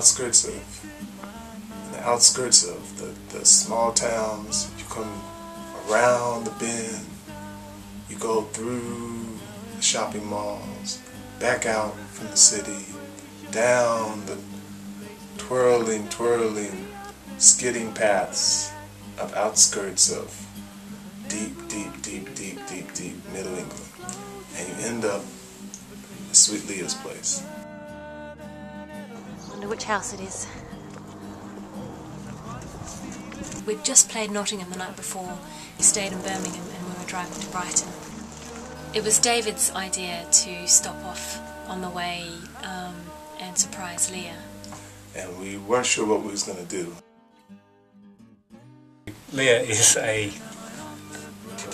outskirts of the small towns. You come around the bend, you go through the shopping malls, back out from the city, down the twirling, skidding paths of outskirts of deep Middle England, and you end up at Sweet Leah's place. I wonder which house it is. We'd just played Nottingham the night before. We stayed in Birmingham and we were driving to Brighton. It was David's idea to stop off on the way and surprise Leah. And we weren't sure what we was going to do. Leah is a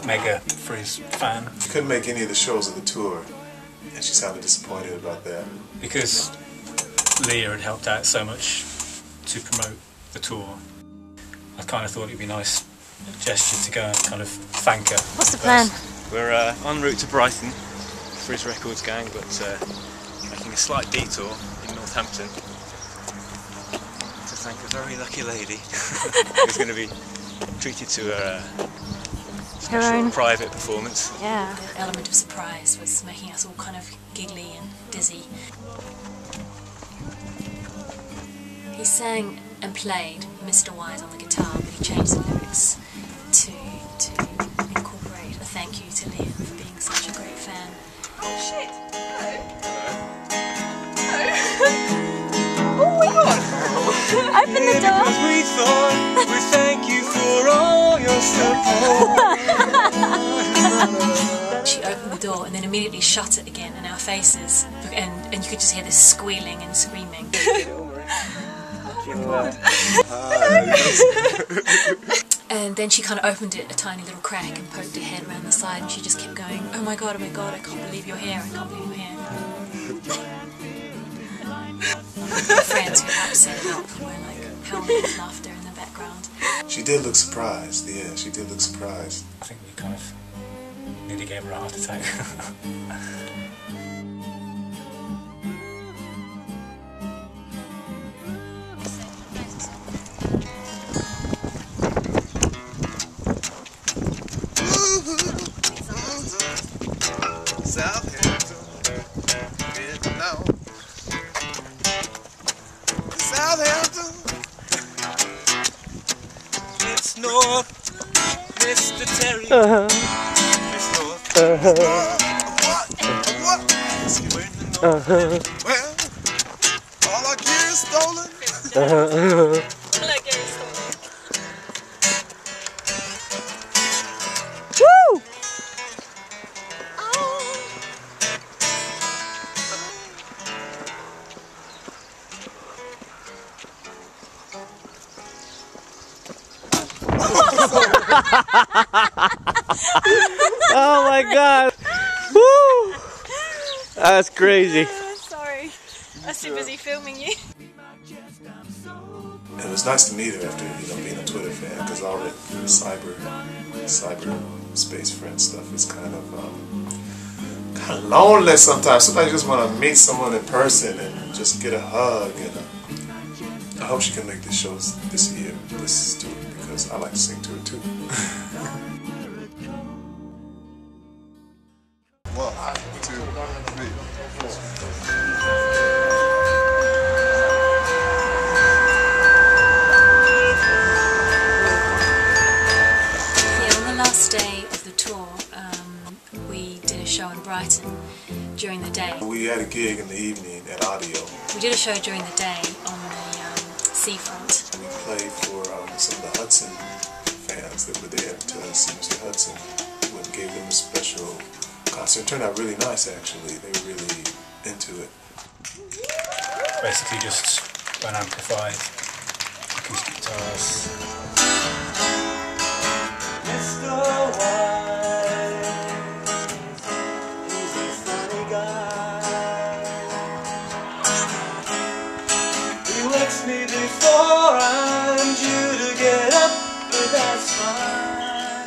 mega Frizz fan. She couldn't make any of the shows of the tour, and she sounded disappointed about that. Because Leah had helped out so much to promote the tour, I kind of thought it'd be a nice gesture to go and kind of thank her. What's the plan? We're en route to Brighton, Frizz Records gang, but making a slight detour in Northampton to thank a very lucky lady who's going to be treated to her special private performance. Yeah. The element of surprise was making us all kind of giggly and dizzy. He sang and played Mr. Wise on the guitar, but he changed the lyrics to incorporate a thank you to Leah for being such a great fan. Oh shit! Hello. Oh my god! Open the door! Because we thought we'd thank you for all your support. She opened the door and then immediately shut it again in our faces, and you could just hear this squealing and screaming. And then she kind of opened it a tiny little crack and poked her head around the side, and she just kept going, oh my god, I can't believe you're here, I can't believe you're here. My friends who helped set it up were like howling with laughter in the background. She did look surprised, yeah, she did look surprised. I think we kind of nearly gave her a heart attack. Southampton, it's north, Mr. Terry. It's north. What? Well, all our gear is stolen. All our gear is stolen. Woo! Oh my god! Woo! That's crazy. Sorry, I was too busy filming you. It was nice to meet her after, being a Twitter fan, because all the cyberspace friend stuff is kind of lonely sometimes. Sometimes you just want to meet someone in person and just get a hug. And I hope she can make this show this year, this tour, because I like to sing to her too. 1, 2, 3, 4. Last day of the tour, we did a show in Brighton during the day. We had a gig in the evening at Audio. We did a show during the day on the seafront. We played for some of the Hudson fans that were there to see Mr. Hudson. We gave them a special concert. It turned out really nice, actually. They were really into it. Basically just unamplified acoustic guitars. Mr. Wise, he's a funny guy. He wakes me before I'm due to get up, but that's fine.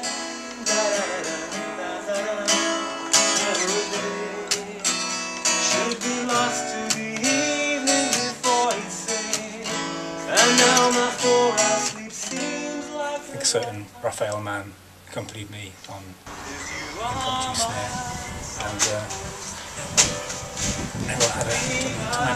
Every day should be lost to the evening before it sings. think a certain Raphael man accompanied me on impromptu snare, and everyone had a time.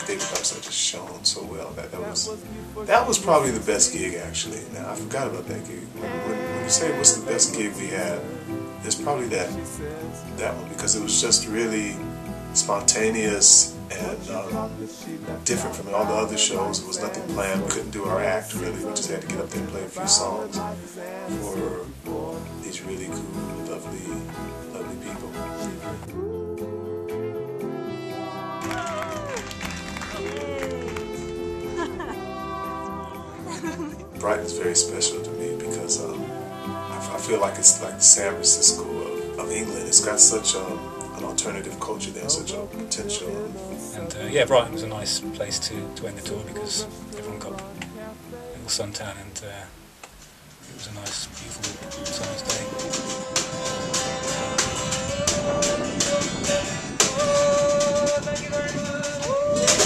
David Garside just shone so well that was probably the best gig actually. Now I forgot about that gig. When you say what's the best gig we had, it's probably that one, because it was just really spontaneous and different from all the other shows. It was nothing planned. We couldn't do our act really. We just had to get up there and play a few songs for these really cool, lovely people. Brighton's very special to me because I feel like it's like the San Francisco of England. It's got such an alternative culture there, such a potential. And yeah, Brighton was a nice place to end the tour because everyone got a little suntan, and it was a nice, beautiful summer's day.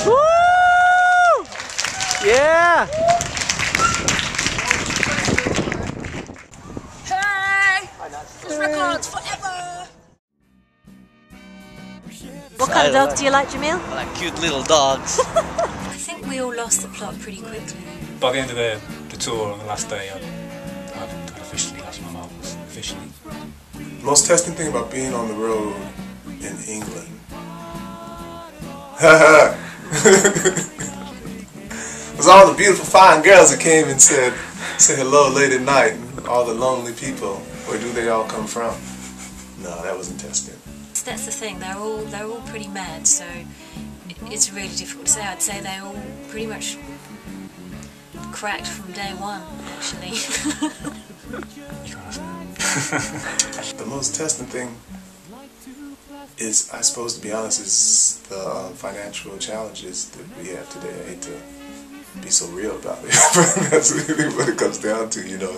Woo! Yeah! Frizz Records forever! What kind of dogs do you like, Jamil? I like cute little dogs. I think we all lost the plot pretty quickly. By the end of the tour, on the last day, I'd officially lost my marbles. Officially. The most testing thing about being on the road in England was all the beautiful fine girls that came and said hello late at night, and all the lonely people. Where do they all come from? No, that wasn't testing. That's the thing, they're all pretty mad, so it's really difficult to say. I'd say they all pretty much cracked from day one, actually. You can't ask that. The most testing thing is, I suppose, to be honest, is the financial challenges that we have today. I hate to be so real about it, but that's really what it comes down to, you know.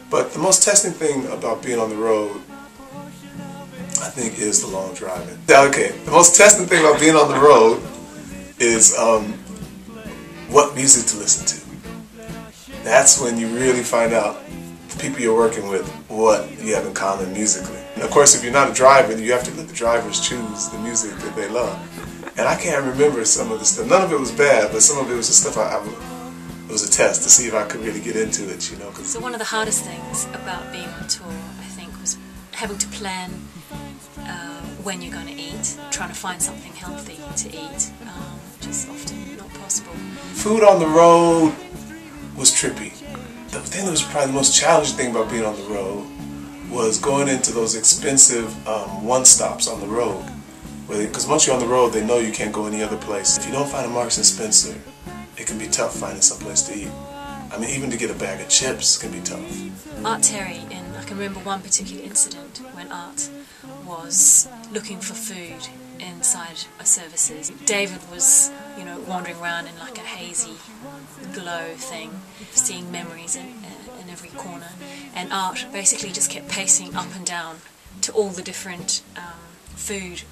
But the most testing thing about being on the road, I think, is the long driving. Okay, the most testing thing about being on the road is what music to listen to. That's when you really find out the people you're working with, what you have in common musically. And of course, if you're not a driver, you have to let the drivers choose the music that they love. And I can't remember some of the stuff. None of it was bad, but some of it was the stuff it was a test to see if I could really get into it, you know. So one of the hardest things about being on tour, I think, was having to plan when you're going to eat, trying to find something healthy to eat, which is often not possible. Food on the road was trippy. The thing that was probably the most challenging thing about being on the road was going into those expensive one-stops on the road. Because once you're on the road, they know you can't go any other place. If you don't find a Marks & Spencer, it can be tough finding someplace to eat. I mean, even to get a bag of chips can be tough. Art Terry, and I can remember one particular incident when Art was looking for food inside our services. David was, you know, wandering around in like a hazy glow thing, seeing memories in every corner, and Art basically just kept pacing up and down to all the different food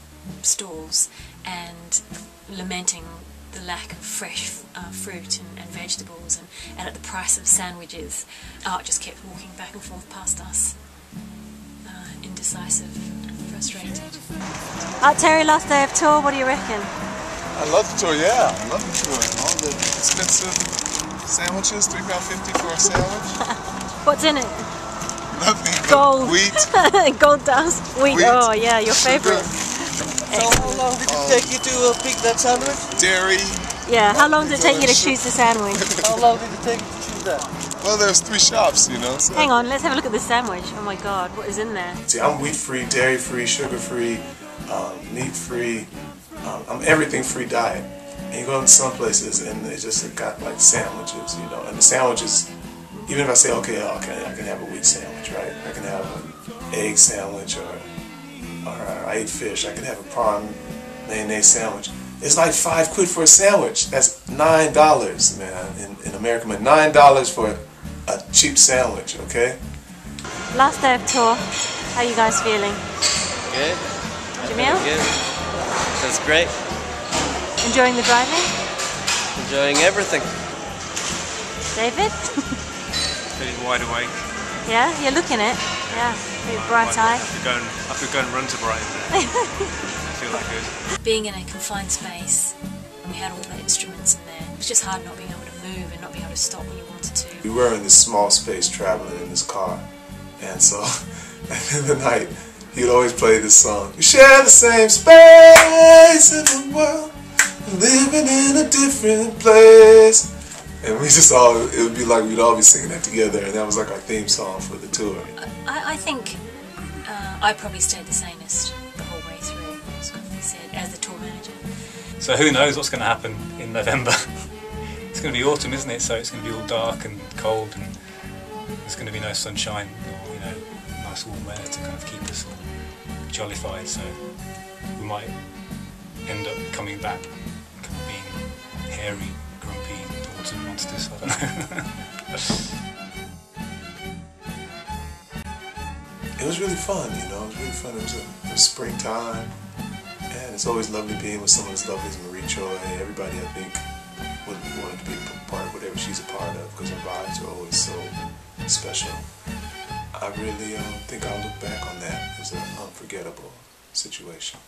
stalls and lamenting the lack of fresh fruit and vegetables, and at the price of sandwiches. Art just kept walking back and forth past us, indecisive, frustrated. Art Terry, last day of tour, what do you reckon? I love the tour, yeah. I love the tour. All the expensive sandwiches, £3.50 for a sandwich. What's in it? Nothing but Gold. wheat. Gold dust. Wheat. Oh yeah, your favourite. So how long did it take you to pick that sandwich? Dairy. Yeah, how long did it take you to choose the sandwich? How long did it take you to choose that? Well, there's 3 shops, you know. So. Hang on, let's have a look at this sandwich. Oh my god, what is in there? See, I'm wheat-free, dairy-free, sugar-free, meat-free. I'm everything-free diet. And you go into some places and they just got like sandwiches, you know. And the sandwiches, even if I say, okay, I can have a wheat sandwich, right? I can have an egg sandwich, or I ate fish. I can have a prawn mayonnaise sandwich. It's like £5 for a sandwich. That's $9, man, in America. $9 for a cheap sandwich, okay? Last day of tour. How are you guys feeling? Good. Jamil? Good. That's great. Enjoying the driving? Enjoying everything. David? Feeling wide awake. Yeah, you're looking it. Yeah, pretty bright eye. I could go and run to Brighton there. I feel that good. Being in a confined space, and we had all the instruments in there, it was just hard not being able to move and not being able to stop when you wanted to. We were in this small space traveling in this car, and so at the end of the night, he'd always play this song. We share the same space in the world, living in a different place. And we just all, it would be like we'd all be singing that together, and that was like our theme song for the tour. I think I probably stayed the sanest the whole way through, as Coffee said, as the tour manager. So who knows what's going to happen in November? It's going to be autumn, isn't it? So it's going to be all dark and cold, and there's going to be no sunshine or, you know, nice warm weather to kind of keep us jollified. So we might end up coming back kind of being hairy, grumpy autumn monsters. I don't know. It was really fun, you know. It was really fun. It was springtime, and it's always lovely being with someone as lovely as Maree, Choie. Everybody, I think, wanted to be a part of whatever she's a part of, because her vibes are always so special. I really think I'll look back on that as an unforgettable situation.